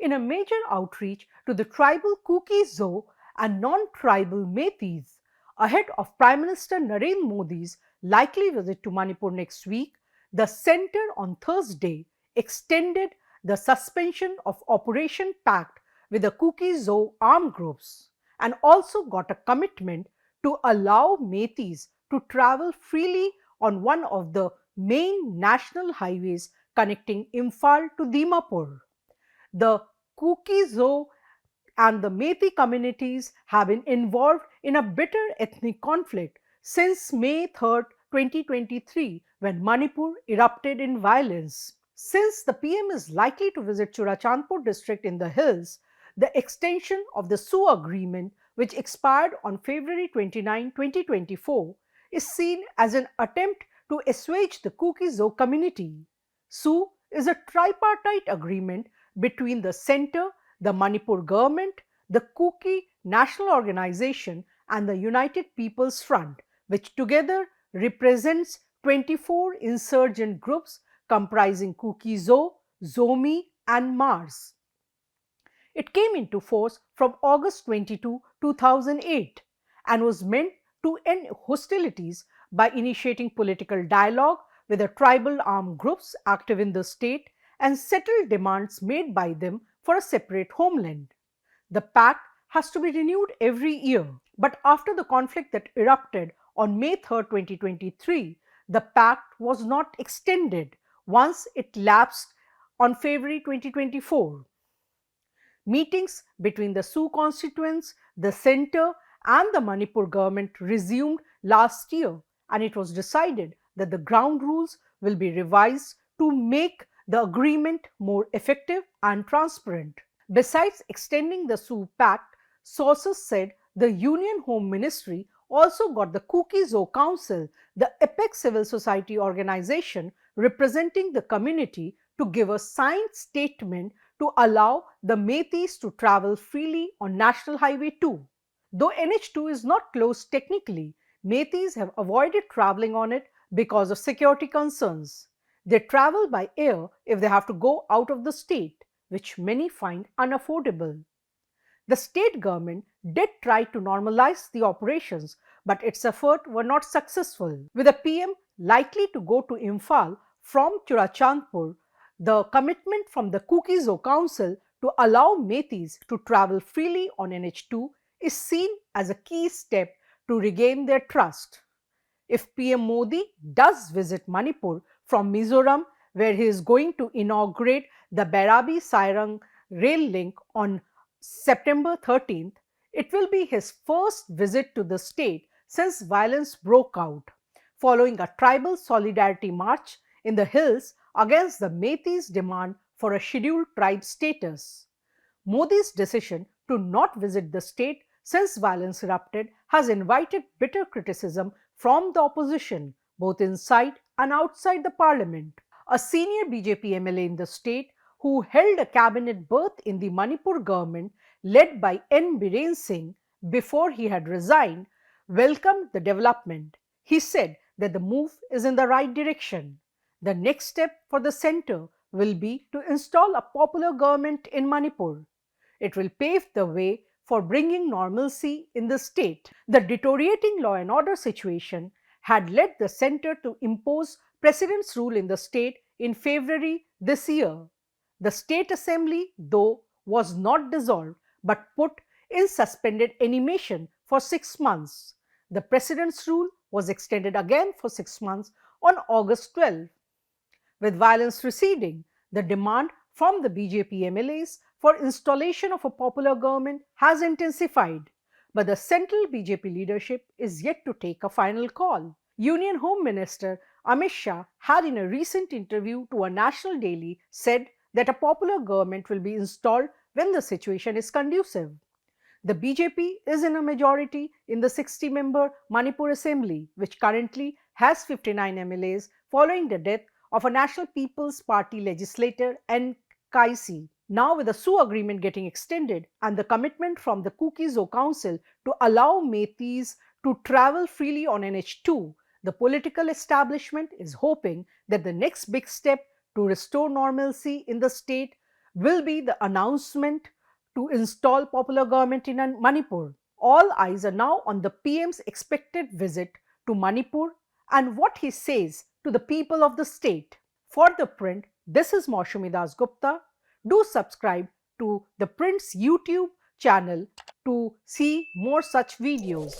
in a major outreach to the tribal Kuki-Zo and non-tribal Meiteis ahead of Prime Minister Narendra Modi's likely visit to Manipur next week. The centre on Thursday extended the suspension of Operation Pact with the Kuki-Zo armed groups and also got a commitment to allow Meiteis to travel freely on one of the main national highways connecting Imphal to Dimapur. The Kuki-Zo and the Meitei communities have been involved in a bitter ethnic conflict since May 3, 2023, when Manipur erupted in violence. Since the PM is likely to visit Churachandpur district in the hills, the extension of the SoO agreement, which expired on February 29, 2024, is seen as an attempt to assuage the Kuki-Zo community. SoO is a tripartite agreement between the centre, the Manipur government, the Kuki National Organization and the United People's Front, which together represents 24 insurgent groups comprising Kuki-Zo, Zomi and Mars. It came into force from August 22, 2008 and was meant to end hostilities by initiating political dialogue with the tribal armed groups active in the state and settle demands made by them for a separate homeland. The pact has to be renewed every year, but after the conflict that erupted on May 3, 2023, the pact was not extended once it lapsed on February 2024. Meetings between the SoO constituents, the centre and the Manipur government resumed last year, and it was decided that the ground rules will be revised to make the agreement more effective and transparent. Besides extending the SoO pact, sources said the Union Home Ministry also got the Kuki-Zo Council, the apex civil society organization representing the community, to give a signed statement to allow the Meiteis to travel freely on National Highway 2. Though NH-2 is not closed technically, Meiteis have avoided traveling on it because of security concerns. They travel by air if they have to go out of the state, which many find unaffordable. The state government did try to normalize the operations, but its efforts were not successful. With the PM likely to go to Imphal from Churachandpur, the commitment from the Kuki-Zo Council to allow Meiteis to travel freely on NH-2 is seen as a key step to regain their trust. If PM Modi does visit Manipur from Mizoram, where he is going to inaugurate the Bairabi-Sairang rail link on September 13th, it will be his first visit to the state since violence broke out, following a tribal solidarity march in the hills against the Meiteis' demand for a scheduled tribe status. Modi's decision to not visit the state since violence erupted has invited bitter criticism from the opposition, both inside and outside the parliament. A senior BJP MLA in the state, who held a cabinet berth in the Manipur government led by N. Biren Singh before he had resigned, welcomed the development. He said that the move is in the right direction. The next step for the centre will be to install a popular government in Manipur. It will pave the way for bringing normalcy in the state. The deteriorating law and order situation had led the centre to impose President's rule in the state in February this year. The State Assembly, though, was not dissolved but put in suspended animation for 6 months. The President's rule was extended again for 6 months on August 12. With violence receding, the demand from the BJP MLAs for installation of a popular government has intensified, but the central BJP leadership is yet to take a final call. Union Home Minister Amit Shah had in a recent interview to a national daily said that a popular government will be installed when the situation is conducive. The BJP is in a majority in the 60-member Manipur Assembly, which currently has 59 MLAs following the death of a National People's Party legislator N. Kaisi. Now, with the SoO agreement getting extended and the commitment from the Kuki-Zo Council to allow Meiteis to travel freely on NH-2, the political establishment is hoping that the next big step to restore normalcy in the state will be the announcement to install popular government in Manipur. All eyes are now on the PM's expected visit to Manipur and what he says to the people of the state. For The Print, this is Maushumi Das Gupta. Do subscribe to The Print's YouTube channel to see more such videos.